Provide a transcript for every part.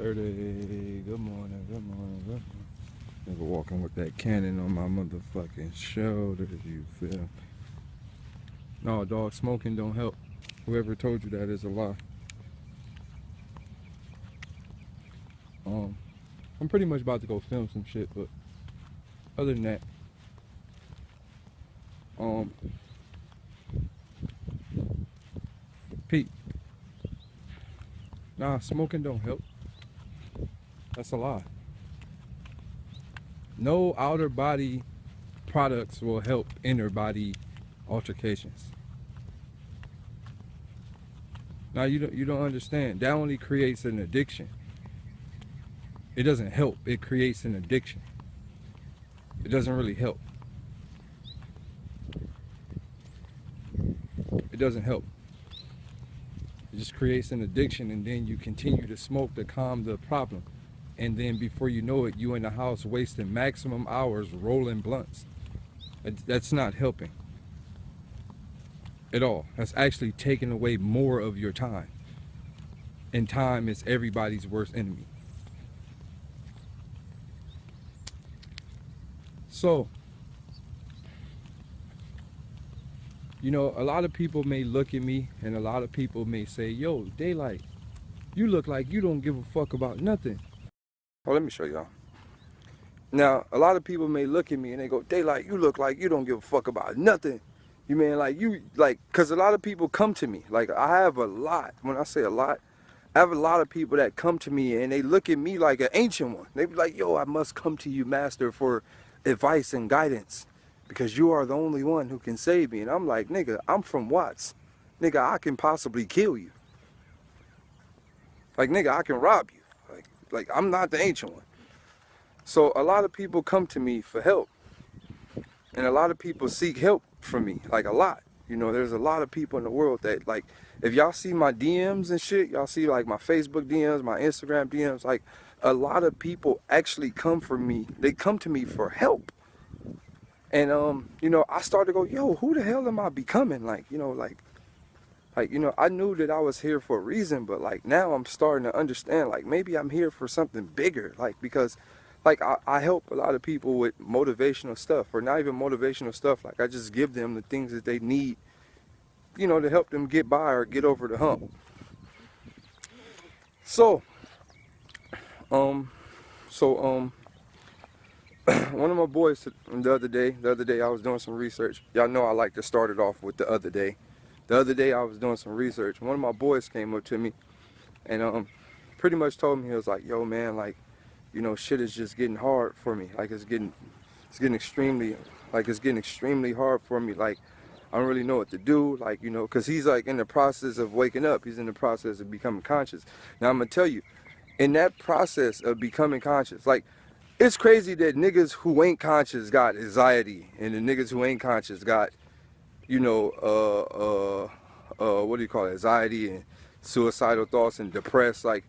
6:30. Good morning, good morning, good morning. Nigga walking with that cannon on my motherfucking shoulder, you feel? No, dog, smoking don't help. Whoever told you that is a lie. I'm pretty much about to go film some shit, but other than that, Pete, nah, smoking don't help. That's a lie. No outer body products will help inner body altercations. Now you don't understand. That only creates an addiction. It doesn't help. It creates an addiction. It doesn't really help. It doesn't help. It just creates an addiction, and then you continue to smoke to calm the problem. And then before you know it, you in the house wasting maximum hours rolling blunts. That's not helping at all. That's actually taking away more of your time. And time is everybody's worst enemy. So, you know, a lot of people may look at me and a lot of people may say, yo, Daylyt, you look like you don't give a fuck about nothing. Oh, let me show y'all. Now, a lot of people may look at me and they go, Daylyt, you look like you don't give a fuck about nothing. You mean because a lot of people come to me. Like, I have a lot. When I say a lot, I have a lot of people that come to me and they look at me like an ancient one. They be like, yo, I must come to you, master, for advice and guidance because you are the only one who can save me. And I'm like, nigga, I'm from Watts. Nigga, I can possibly kill you. Like, nigga, I can rob you. Like I'm not the ancient one. So a lot of people come to me for help. And a lot of people seek help from me. Like a lot. You know, there's a lot of people in the world that, like, if y'all see my DMs and shit, y'all see like my Facebook DMs, my Instagram DMs, like a lot of people actually come for me. They come to me for help. And you know, I started to go, yo, who the hell am I becoming? Like, you know, you know, I knew that I was here for a reason, but like now I'm starting to understand, like maybe I'm here for something bigger. Like, because like I help a lot of people with motivational stuff, or not even motivational stuff. Like I just give them the things that they need, you know, to help them get by or get over the hump. So one of my boys the other day I was doing some research. Y'all know I like to start it off with the other day. The other day I was doing some research. One of my boys came up to me and pretty much told me, he was like, yo man, like, you know, shit is just getting hard for me. Like it's getting extremely hard for me. Like I don't really know what to do. Like, you know, cause he's like in the process of waking up. He's in the process of becoming conscious. Now I'm gonna tell you, in that process of becoming conscious, like it's crazy that niggas who ain't conscious got anxiety and the niggas who ain't conscious got, you know, what do you call it? Anxiety and suicidal thoughts and depressed. Like,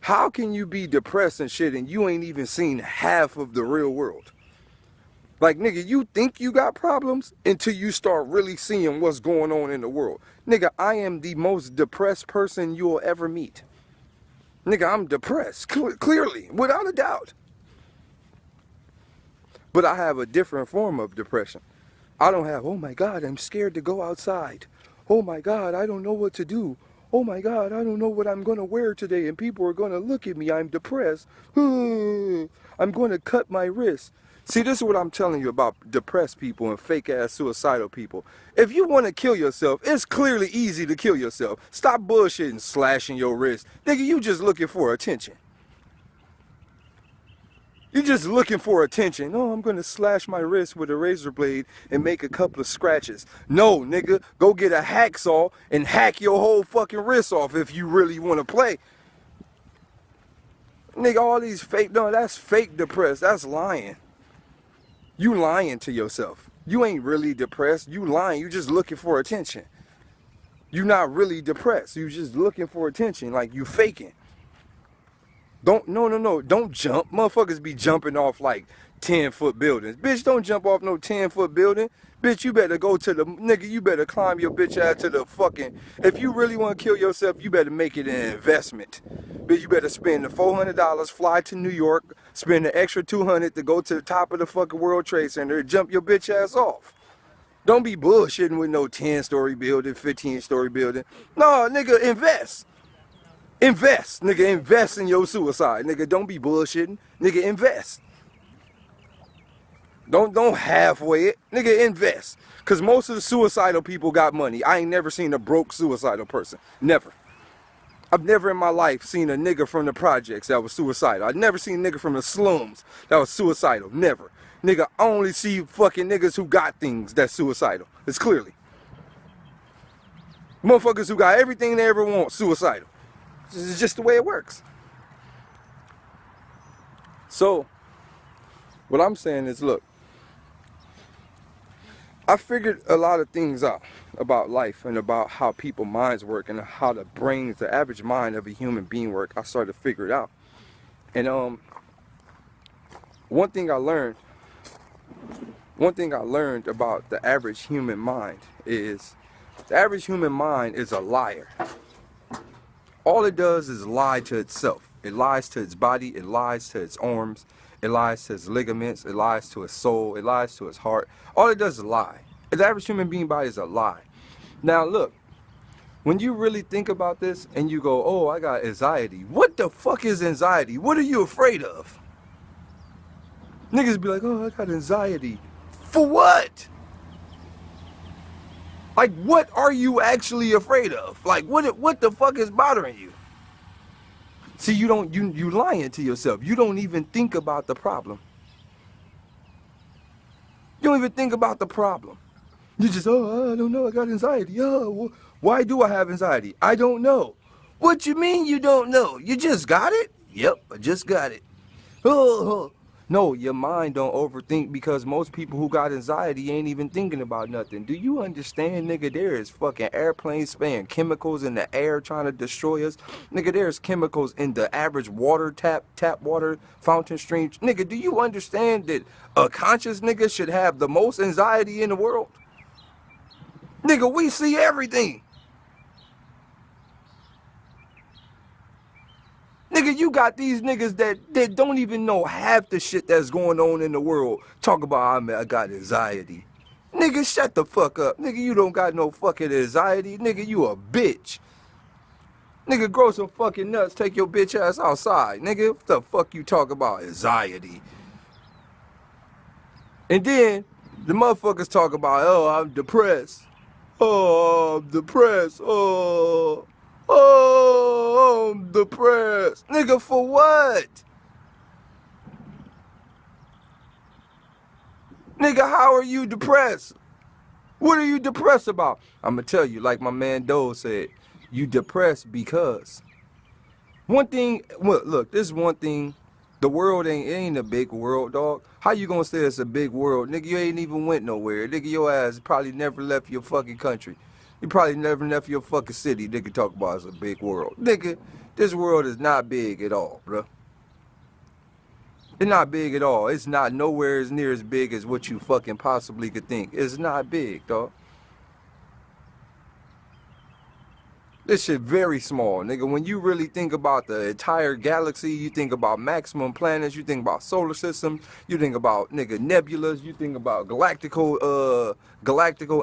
how can you be depressed and shit and you ain't even seen half of the real world? Like, nigga, you think you got problems until you start really seeing what's going on in the world. Nigga, I am the most depressed person you'll ever meet. Nigga, I'm depressed, clearly, without a doubt. But I have a different form of depression. I don't have, oh my God, I'm scared to go outside. Oh my God, I don't know what to do. Oh my God, I don't know what I'm going to wear today and people are going to look at me. I'm depressed. I'm going to cut my wrist. See, this is what I'm telling you about depressed people and fake-ass suicidal people. If you want to kill yourself, it's clearly easy to kill yourself. Stop bullshitting, slashing your wrist. Nigga, you just looking for attention. You're just looking for attention. Oh, I'm going to slash my wrist with a razor blade and make a couple of scratches. No, nigga, go get a hacksaw and hack your whole fucking wrist off if you really want to play. Nigga, all these fake, no, that's fake depressed. That's lying. You lying to yourself. You ain't really depressed. You lying. You just looking for attention. You not really depressed. You just looking for attention. Like you faking. Don't jump. Motherfuckers be jumping off like 10-foot buildings. Bitch, don't jump off no 10-foot building. Bitch, you better go to the, nigga, you better climb your bitch ass to the fucking, if you really want to kill yourself, you better make it an investment. Bitch, you better spend the $400, fly to New York, spend the extra $200 to go to the top of the fucking World Trade Center and jump your bitch ass off. Don't be bullshitting with no 10-story building, 15-story building. No, nigga, invest. Invest, nigga, invest in your suicide. Nigga, don't be bullshitting. Nigga, invest. Don't halfway it. Nigga, invest. Cause most of the suicidal people got money. I ain't never seen a broke suicidal person. Never. I've never in my life seen a nigga from the projects that was suicidal. I've never seen a nigga from the slums that was suicidal. Never. Nigga, I only see fucking niggas who got things that's suicidal. It's clearly. Motherfuckers who got everything they ever want, suicidal. This is just the way it works. So, what I'm saying is, look, I figured a lot of things out about life and about how people's minds work and how the brains, the average mind of a human being work. I started to figure it out. And one thing I learned about the average human mind is the average human mind is a liar. All it does is lie to itself. It lies to its body, it lies to its arms, it lies to its ligaments, it lies to its soul, it lies to its heart. All it does is lie. The average human being body is a lie. Now look, when you really think about this and you go, oh, I got anxiety. What the fuck is anxiety? What are you afraid of? Niggas be like, oh, I got anxiety. For what? Like, what are you actually afraid of? Like, what the fuck is bothering you? See, you lying to yourself. You don't even think about the problem. You don't even think about the problem. You just, oh, I don't know, I got anxiety. Oh, why do I have anxiety? I don't know. What you mean you don't know? You just got it? Yep, I just got it. Oh. No, your mind don't overthink, because most people who got anxiety ain't even thinking about nothing. Do you understand, nigga? There is fucking airplanes spraying chemicals in the air trying to destroy us. Nigga, there's chemicals in the average water tap water fountain stream. Nigga, do you understand that a conscious nigga should have the most anxiety in the world? Nigga, we see everything. Nigga, you got these niggas that don't even know half the shit that's going on in the world. Talk about, I got anxiety. Nigga, shut the fuck up. Nigga, you don't got no fucking anxiety. Nigga, you a bitch. Nigga, grow some fucking nuts. Take your bitch ass outside. Nigga, what the fuck you talk about? Anxiety. And then, the motherfuckers talk about, oh, I'm depressed. Oh, I'm depressed. Oh, I'm depressed. Nigga, for what? Nigga, how are you depressed? What are you depressed about? I'm gonna tell you, like my man Doe said, you depressed because. One thing, look, this is one thing. The world ain't a big world, dog. How you gonna say it's a big world? Nigga, you ain't even went nowhere. Nigga, your ass probably never left your fucking country. You probably never left your fucking city. Nigga, talk about it's a big world. Nigga, this world is not big at all, bro. It's not big at all. It's not nowhere as near as big as what you fucking possibly could think. It's not big, dog. This shit very small, nigga. When you really think about the entire galaxy, you think about maximum planets, you think about solar systems, you think about, nigga, nebulas, you think about galactical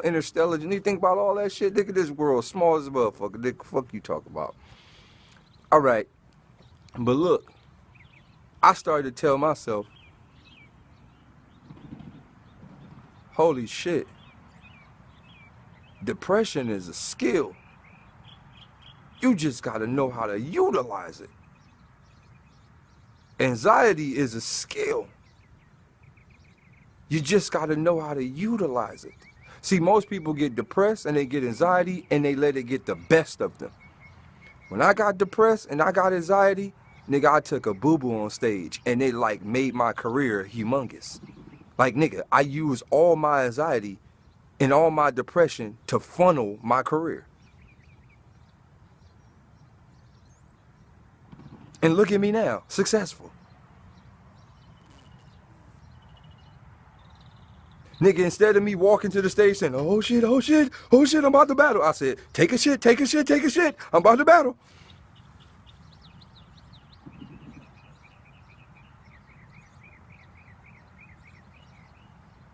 interstellar, and you think about all that shit, nigga, this world small as a motherfucker, nigga, fuck you talk about. Alright, but look, I started to tell myself, holy shit, depression is a skill. You just gotta know how to utilize it. Anxiety is a skill. You just gotta know how to utilize it. See, most people get depressed and they get anxiety and they let it get the best of them. When I got depressed and I got anxiety, nigga, I took a boo-boo on stage and it like made my career humongous. Like, nigga, I used all my anxiety and all my depression to funnel my career. And look at me now, successful. Nigga, instead of me walking to the stage saying, oh shit, oh shit, oh shit, I'm about to battle, I said, take a shit, take a shit, take a shit, I'm about to battle.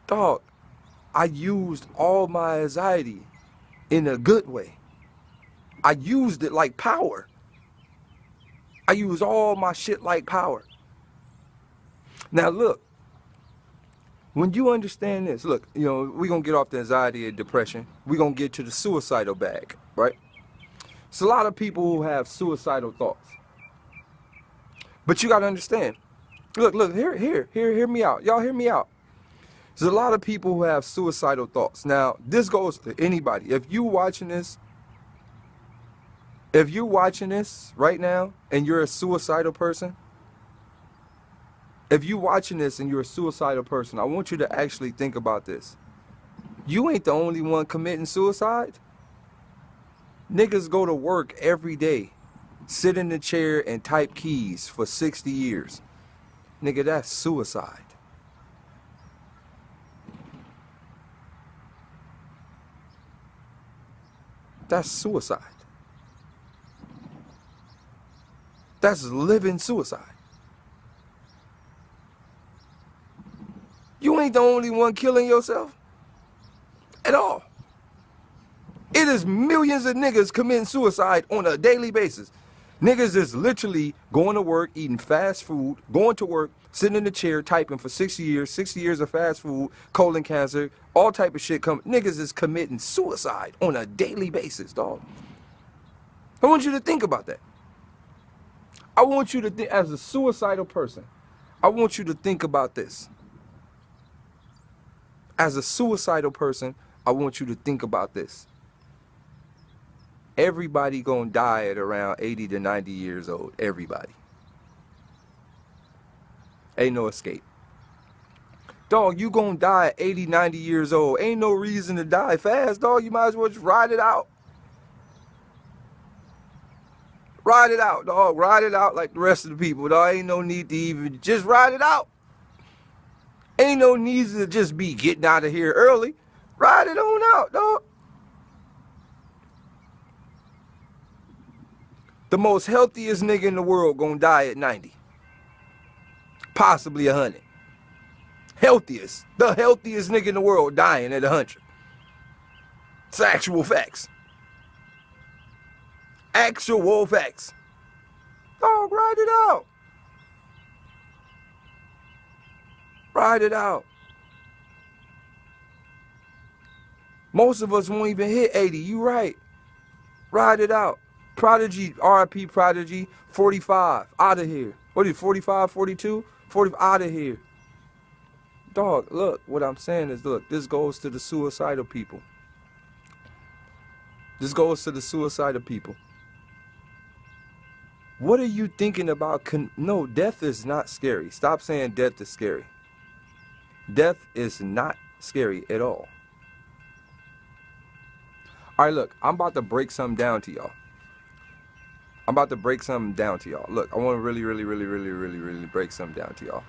Dog, I used all my anxiety in a good way. I used it like power. I used all my shit like power. Now look, when you understand this, look, you know, we're going to get off the anxiety and depression. We're going to get to the suicidal bag, right? It's a lot of people who have suicidal thoughts. But you got to understand. Look, hear me out. Y'all hear me out. There's a lot of people who have suicidal thoughts. Now, this goes to anybody. If you're watching this right now and you're a suicidal person, if you're watching this and you're a suicidal person, I want you to actually think about this. You ain't the only one committing suicide. Niggas go to work every day, sit in the chair and type keys for 60 years. Nigga, that's suicide. That's suicide. That's living suicide. You ain't the only one killing yourself at all. It is millions of niggas committing suicide on a daily basis. Niggas is literally going to work, eating fast food, going to work, sitting in the chair, typing for 60 years of fast food, colon cancer, all type of shit. Niggas is committing suicide on a daily basis, dog. I want you to think about that. I want you to think, as a suicidal person, I want you to think about this. As a suicidal person, I want you to think about this. Everybody gonna die at around 80 to 90 years old. Everybody. Ain't no escape. Dog, you gonna die at 80, 90 years old. Ain't no reason to die fast, dog. You might as well just ride it out. Ride it out, dog. Ride it out like the rest of the people, dog. Ain't no need to even just ride it out. Ain't no need to just be getting out of here early. Ride it on out, dog. The most healthiest nigga in the world gonna die at 90. Possibly 100. Healthiest. The healthiest nigga in the world dying at 100. It's actual facts. Actual facts. Dog, ride it out. Ride it out. Most of us won't even hit 80. You right. Ride it out. Prodigy, RIP Prodigy, 45, out of here. What is it, 45, 42? 40, out of here. Dog, look, what I'm saying is, look, this goes to the suicidal people. This goes to the suicidal people. What are you thinking about? No, death is not scary. Stop saying death is scary. Death is not scary at all. All right, look, I'm about to break something down to y'all. I'm about to break something down to y'all. Look, I want to really break something down to y'all.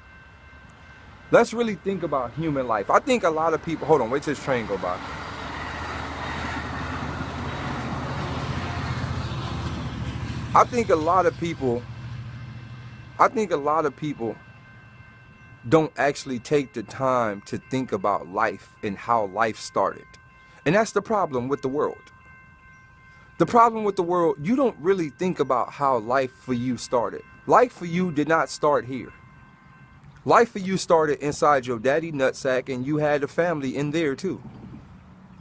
Let's really think about human life. I think a lot of people, hold on, wait till this train go by. I think a lot of people don't actually take the time to think about life and how life started. And that's the problem with the world. The problem with the world, you don't really think about how life for you started. Life for you did not start here. Life for you started inside your daddy nutsack, and you had a family in there too.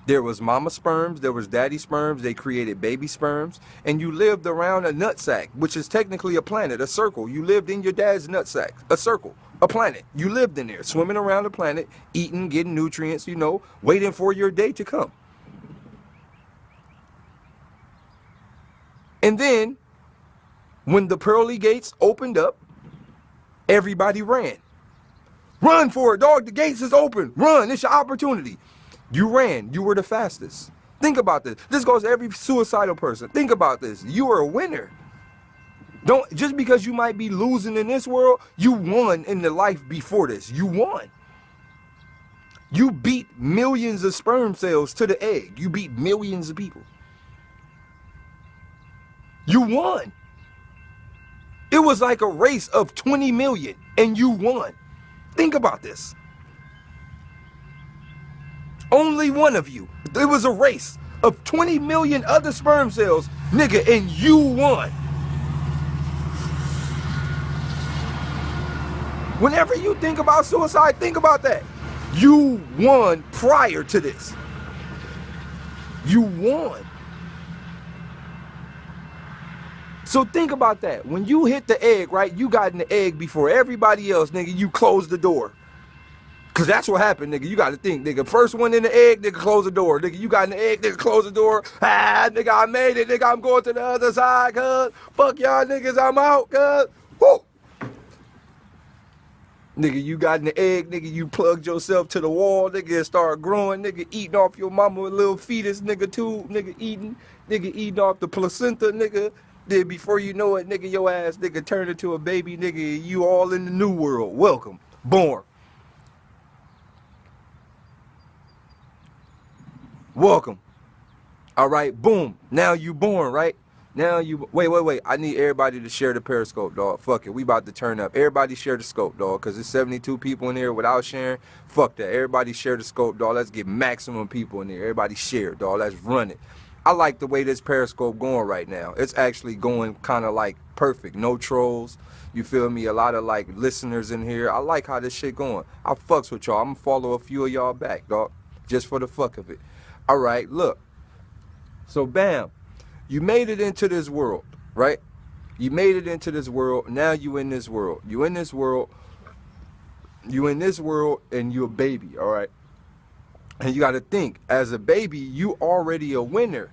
There was mama sperms, there was daddy sperms, they created baby sperms, and you lived around a nutsack, which is technically a planet, a circle. You lived in your dad's nutsack, a circle, a planet. You lived in there, swimming around the planet, eating, getting nutrients, you know, waiting for your day to come. And then, when the pearly gates opened up, everybody ran. Run for it, dog. The gates is open. Run. It's your opportunity. You ran. You were the fastest. Think about this. This goes to every suicidal person. Think about this. You are a winner. Don't, just because you might be losing in this world, you won in the life before this. You won. You beat millions of sperm cells to the egg. You beat millions of people. You won. It was like a race of 20 million and you won. Think about this. Only one of you. It was a race of 20 million other sperm cells, nigga, and you won. Whenever you think about suicide, think about that. You won prior to this. You won. So think about that. When you hit the egg, right, you got in the egg before everybody else, nigga, you closed the door. Cause that's what happened, nigga. You gotta think, nigga. First one in the egg, nigga, close the door. Nigga, you got in the egg, nigga, close the door. Ah, nigga, I made it, nigga. I'm going to the other side, cuz. Fuck y'all niggas, I'm out, cuz. Woo! Nigga, you got in the egg, nigga, you plugged yourself to the wall, nigga, and started growing, nigga, eating off your mama with a little fetus, nigga, too, nigga, eating off the placenta, nigga. Then before you know it, nigga, your ass, nigga, turned into a baby, nigga, you all in the new world. Welcome. Born. Welcome. All right, boom. Now you born, right? Now you, wait. I need everybody to share the Periscope, dog. Fuck it, we about to turn up. Everybody share the scope, dog, because there's 72 people in here without sharing. Fuck that. Everybody share the scope, dog. Let's get maximum people in there. Everybody share, dog. Let's run it. I like the way this Periscope going right now. It's actually going kind of like perfect. No trolls. You feel me? A lot of like listeners in here. I like how this shit going. I fucks with y'all. I'm gonna follow a few of y'all back, dog, just for the fuck of it. All right, look. So bam, you made it into this world, right? You made it into this world. Now you in this world. You in this world. You in this world, and you a baby, all right? And you got to think, as a baby, you already a winner.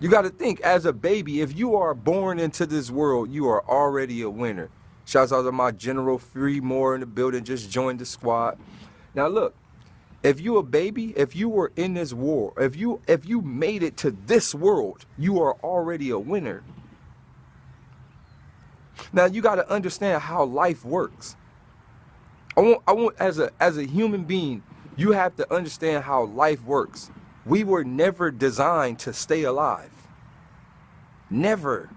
You got to think, as a baby, if you are born into this world, you are already a winner. Shouts out to my General Free Moore in the building, just joined the squad. Now look. If you a baby, if you were in this war, if you made it to this world, you are already a winner. Now you got to understand how life works. I want as a human being, you have to understand how life works. We were never designed to stay alive. Never.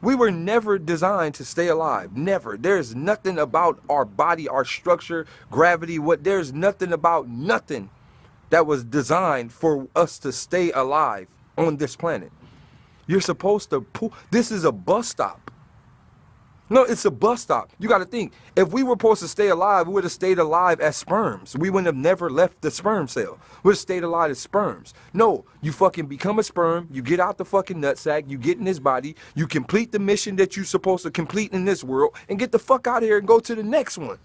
We were never designed to stay alive. Never. There's nothing about our body, our structure, gravity, there's nothing about nothing that was designed for us to stay alive on this planet. You're supposed to this is a bus stop. No, it's a bus stop. You got to think, if we were supposed to stay alive, we would have stayed alive as sperms. We wouldn't have never left the sperm cell. We would have stayed alive as sperms. No, you fucking become a sperm, you get out the fucking nutsack, you get in this body, you complete the mission that you're supposed to complete in this world, and get the fuck out of here and go to the next one.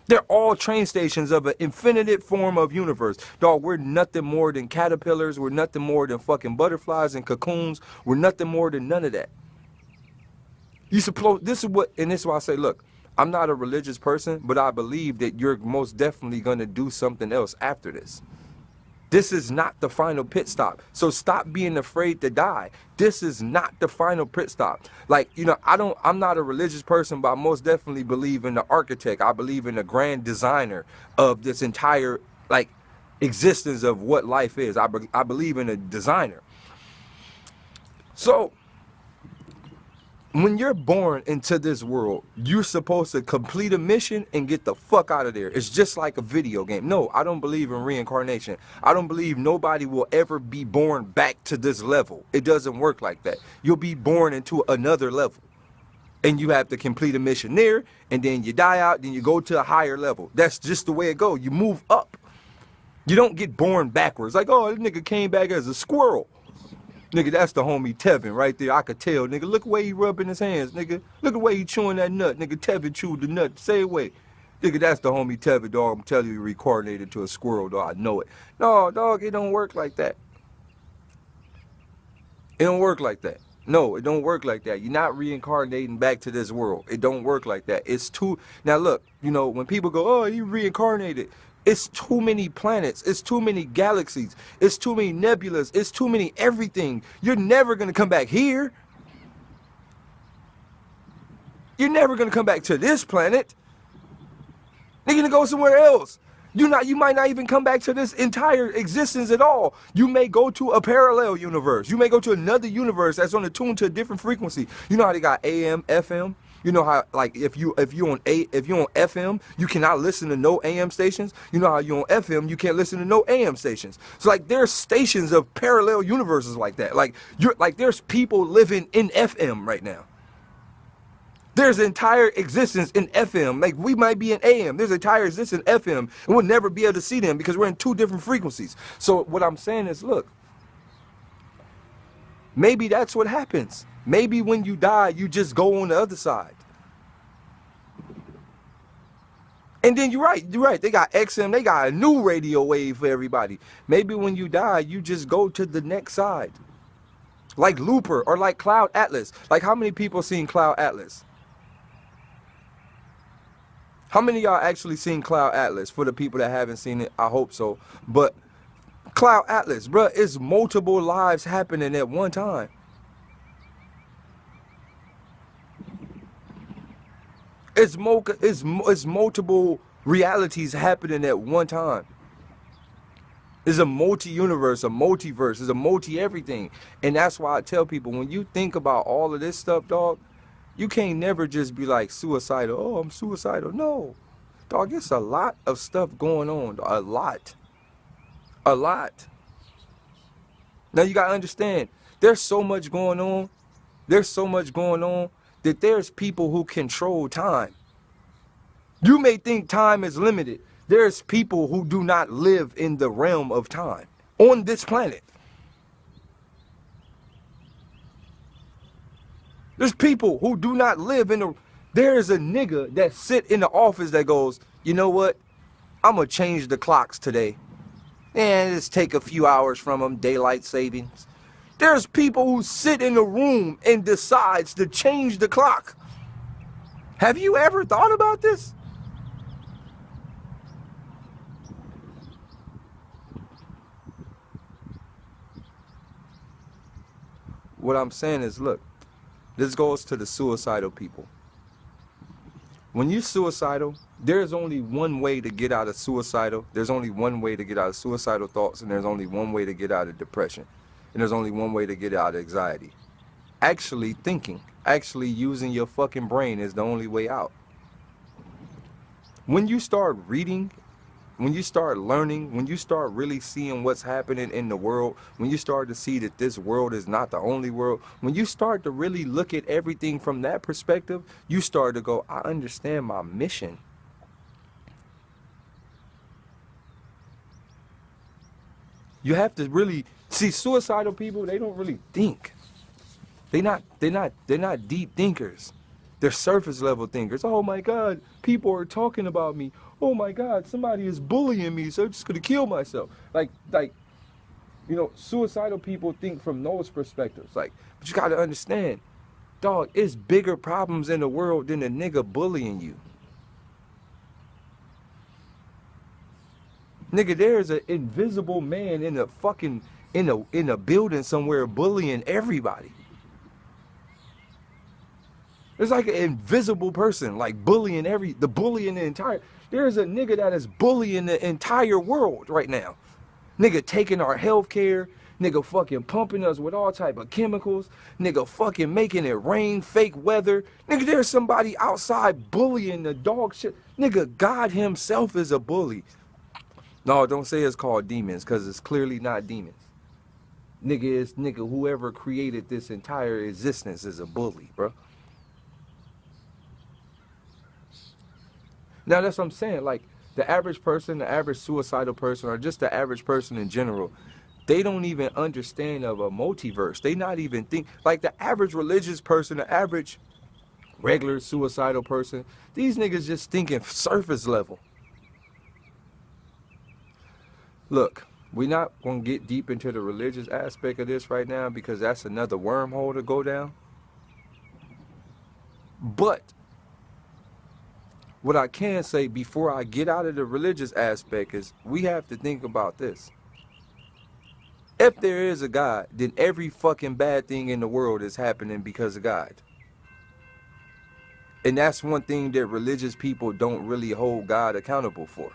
They're all train stations of an infinite form of universe. Dog, we're nothing more than caterpillars, we're nothing more than fucking butterflies and cocoons, we're nothing more than none of that. This is why I say, look, I'm not a religious person, but I believe that you're most definitely going to do something else after this. This is not the final pit stop. So stop being afraid to die. This is not the final pit stop. Like, you know, I'm not a religious person, but I most definitely believe in the architect. I believe in the grand designer of this entire, like, existence of what life is. I believe in a designer. So when you're born into this world, you're supposed to complete a mission and get the fuck out of there. It's just like a video game. No, I don't believe in reincarnation. I don't believe nobody will ever be born back to this level. It doesn't work like that. You'll be born into another level. And you have to complete a mission there, and then you die out, then you go to a higher level. That's just the way it goes. You move up. You don't get born backwards. Like, oh, this nigga came back as a squirrel. Nigga, that's the homie Tevin right there. I could tell, nigga. Look the way he rubbing his hands, nigga. Look the way he chewing that nut, nigga. Tevin chewed the nut. Say it way. Nigga, that's the homie Tevin, dog. I'm telling you, he reincarnated to a squirrel, dog. I know it. No, dog, it don't work like that. It don't work like that. No, it don't work like that. You're not reincarnating back to this world. It don't work like that. It's too... Now, look, you know, when people go, oh, he reincarnated... It's too many planets. It's too many galaxies. It's too many nebulas. It's too many everything. You're never going to come back here. You're never going to come back to this planet. You're going to go somewhere else. You might not even come back to this entire existence at all. You may go to a parallel universe. You may go to another universe that's on the tune to a different frequency. You know how they got AM, FM? You know how, like, if you're on FM, you cannot listen to no AM stations. You know how you on FM, you can't listen to no AM stations. So like there's stations of parallel universes like that. Like there's people living in FM right now. There's entire existence in FM. Like we might be in AM. There's entire existence in FM, and we'll never be able to see them because we're in two different frequencies. So what I'm saying is, look, maybe that's what happens. Maybe when you die, you just go on the other side. And then you're right. They got XM, they got a new radio wave for everybody. Maybe when you die, you just go to the next side. Like Looper or like Cloud Atlas. Like how many people seen Cloud Atlas? How many of y'all actually seen Cloud Atlas? For the people that haven't seen it, I hope so. But Cloud Atlas, bruh, it's multiple lives happening at one time. It's multiple realities happening at one time. It's a multi-universe, a multiverse, it's a multi-everything. And that's why I tell people, when you think about all of this stuff, dog, you can't never just be like suicidal. Oh, I'm suicidal. No. Dog, it's a lot of stuff going on. A lot. A lot. Now you gotta understand, there's so much going on. There's so much going on that there's people who control time. You may think time is limited. There's people who do not live in the realm of time on this planet. There's people who do not live in the... There's a nigga that sit in the office that goes, you know what? I'm going to change the clocks today. And just take a few hours from them, daylight savings. There's people who sit in a room and decides to change the clock. Have you ever thought about this? What I'm saying is, look, this goes to the suicidal people. When you're suicidal, there's only one way to get out of suicidal. There's only one way to get out of suicidal thoughts, and there's only one way to get out of depression. And there's only one way to get out of anxiety. Actually thinking, actually using your fucking brain is the only way out. When you start reading, when you start learning, when you start really seeing what's happening in the world, when you start to see that this world is not the only world, when you start to really look at everything from that perspective, you start to go, I understand my mission. You have to really see, suicidal people, they don't really think. They're not deep thinkers. They're surface level thinkers. Oh my God, people are talking about me. Oh my God, somebody is bullying me, so I'm just gonna kill myself. Like, you know, suicidal people think from those perspectives. Like, but you gotta understand, dog, it's bigger problems in the world than a nigga bullying you. Nigga, there's an invisible man in a fucking, in a building somewhere bullying everybody. There's like an invisible person, like bullying the entire, there's a nigga that is bullying the entire world right now. Nigga taking our health care, nigga fucking pumping us with all type of chemicals, nigga fucking making it rain, fake weather. Nigga, there's somebody outside bullying the dog shit. Nigga, God himself is a bully. No, don't say it's called demons, because it's clearly not demons. Nigga, whoever created this entire existence is a bully, bro. Now, that's what I'm saying. Like, the average person, the average suicidal person, or just the average person in general, they don't even understand of a multiverse. They not even think, like the average religious person, the average regular suicidal person, these niggas just thinking surface level. Look, we're not going to get deep into the religious aspect of this right now because that's another wormhole to go down. But what I can say before I get out of the religious aspect is we have to think about this. If there is a God, then every fucking bad thing in the world is happening because of God. And that's one thing that religious people don't really hold God accountable for.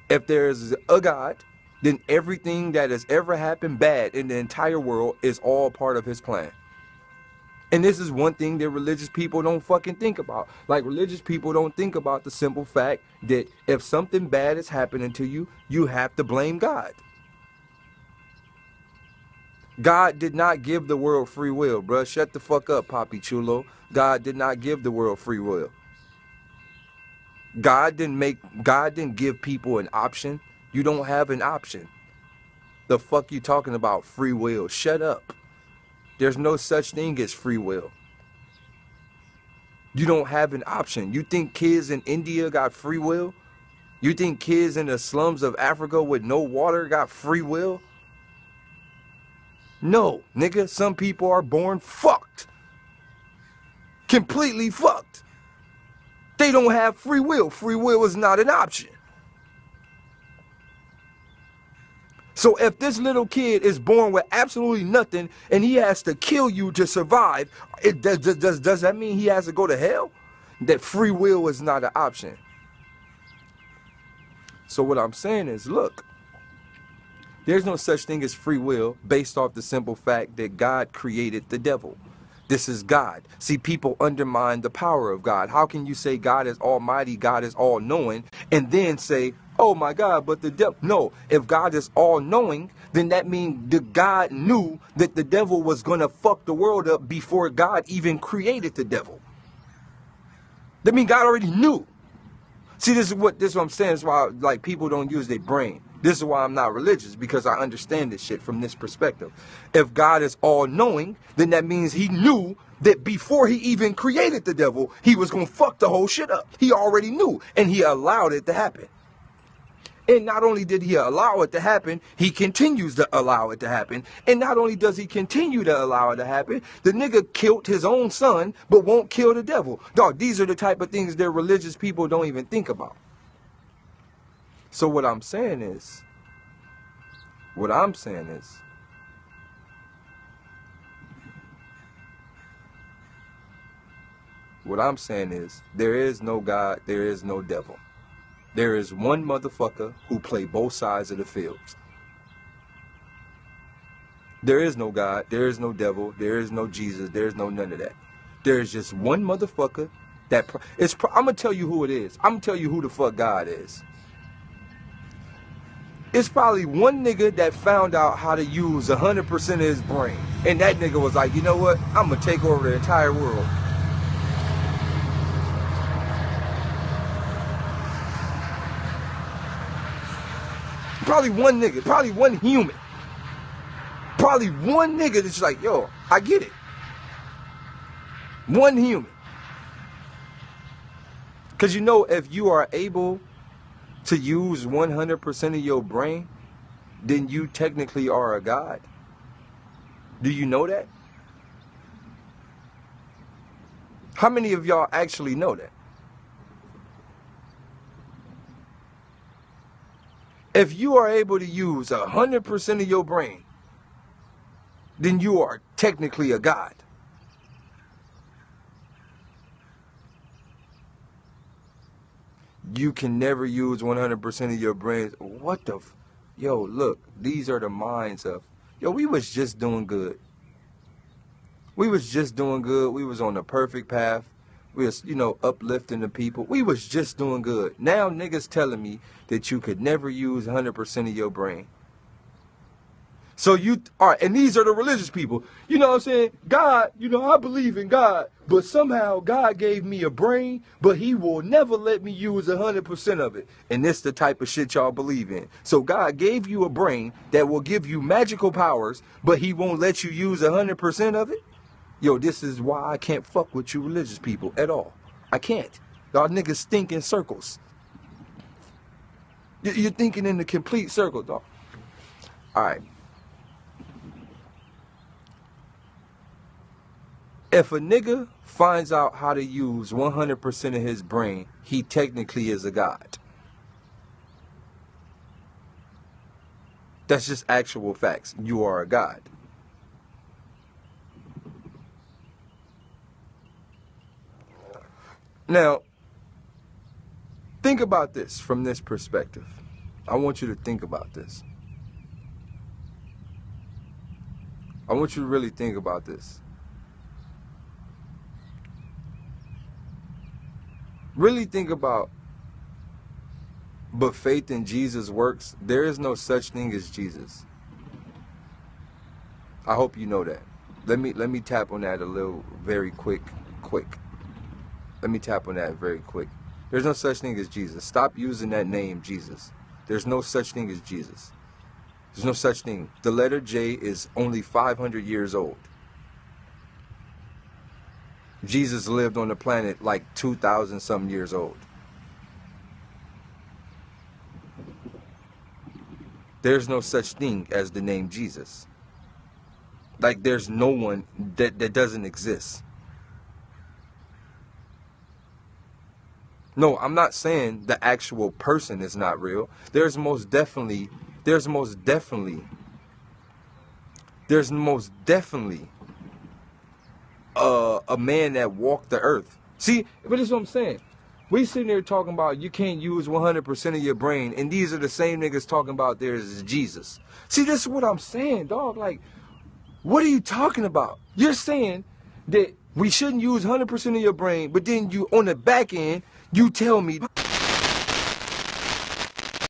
If there is a God, then everything that has ever happened bad in the entire world is all part of his plan. And this is one thing that religious people don't fucking think about. Like, religious people don't think about the simple fact that if something bad is happening to you, you have to blame God. God did not give the world free will, bruh. Shut the fuck up, Papi Chulo. God did not give the world free will. God didn't give people an option. You don't have an option. The fuck you talking about, free will? Shut up. There's no such thing as free will. You don't have an option. You think kids in India got free will? You think kids in the slums of Africa with no water got free will? No, nigga, some people are born fucked. Completely fucked. They don't have free will. Free will is not an option. So if this little kid is born with absolutely nothing and he has to kill you to survive, does that mean he has to go to hell? That free will is not an option. So what I'm saying is, look, there's no such thing as free will based off the simple fact that God created the devil. This is God. See, people undermine the power of God. How can you say God is almighty, God is all-knowing, and then say, oh my God, but the devil? No, if God is all-knowing, then that means the God knew that the devil was going to fuck the world up before God even created the devil. That means God already knew. See, this is what I'm saying. This is why, like, people don't use their brain. This is why I'm not religious, because I understand this shit from this perspective. If God is all-knowing, then that means he knew that before he even created the devil, he was going to fuck the whole shit up. He already knew, and he allowed it to happen. And not only did he allow it to happen, he continues to allow it to happen. And not only does he continue to allow it to happen, the nigga killed his own son, but won't kill the devil. Dog, these are the type of things that religious people don't even think about. So what I'm saying is, there is no God, there is no devil. There is one motherfucker who play both sides of the fields. There is no God, there is no devil, there is no Jesus, there is no none of that. There is just one motherfucker that I'm going to tell you who it is. I'm going to tell you who the fuck God is. It's probably one nigga that found out how to use 100% of his brain. And that nigga was like, you know what? I'm going to take over the entire world. Probably one nigga, probably one human. Probably one nigga that's like, yo, I get it. One human. Because you know, if you are able to use 100% of your brain, then you technically are a god. Do you know that? How many of y'all actually know that? If you are able to use 100% of your brain, then you are technically a god. You can never use 100% of your brain. What the yo, look, these are the minds of, yo, we was just doing good. We was just doing good. We was on the perfect path. We was, you know, uplifting the people. We was just doing good. Now niggas telling me that you could never use 100% of your brain. So you, all right, and these are the religious people. You know what I'm saying? God, you know, I believe in God, but somehow God gave me a brain, but he will never let me use 100% of it. And this the type of shit y'all believe in. So God gave you a brain that will give you magical powers, but he won't let you use 100% of it? Yo, this is why I can't fuck with you religious people at all. I can't. Y'all niggas think in circles. You're thinking in the complete circle, dog. All right. If a nigga finds out how to use 100% of his brain, he technically is a god. That's just actual facts. You are a god. Now, think about this from this perspective. I want you to think about this. I want you to really think about this. Really think about, but faith in Jesus works. There is no such thing as Jesus. I hope you know that. Let me tap on that a little very quick. Let me tap on that very quick. There's no such thing as Jesus. Stop using that name, Jesus. There's no such thing as Jesus. There's no such thing. The letter J is only 500 years old. Jesus lived on the planet like 2,000 something years old. There's no such thing as the name Jesus. Like there's no one that doesn't exist. No, I'm not saying the actual person is not real. There's most definitely a man that walked the earth. See, but this is what I'm saying. We sitting there talking about you can't use 100% of your brain, and these are the same niggas talking about there's Jesus. See, this is what I'm saying, dog. Like, what are you talking about? You're saying that we shouldn't use 100% of your brain, but then you, on the back end, you tell me